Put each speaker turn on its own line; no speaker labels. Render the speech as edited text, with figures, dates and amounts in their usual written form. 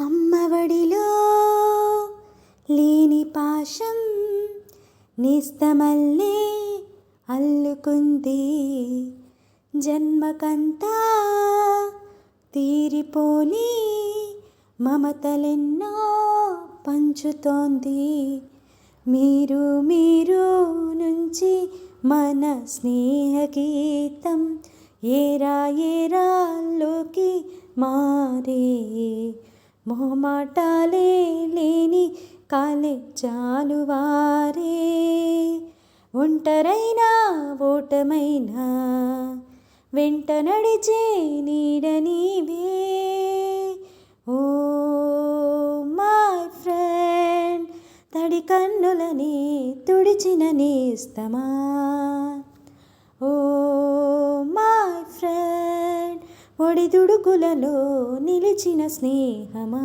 అమ్మఒడిలో లేని పాశం నేస్తమల్లే అల్లుకుంది. జన్మకంతా తీరిపోని మమతలెన్నో పంచుతోంది. మీరు మీరు నుంచి మన స్నేహ గీతం ఏరా ఏరాల్లోకి మారే. మొహమాటాలే లేని కాలే జాలువారే. ఒంటరైనా ఓటమైనా వెంట నడిచే నీడ నీవే. ఓ మై ఫ్రెండ్, తడి కన్నులని తుడిచిన నేస్తమా. ఓ మై ఫ్రెండ్, ఒడిదుడుకులలో నిలిచిన స్నేహమా.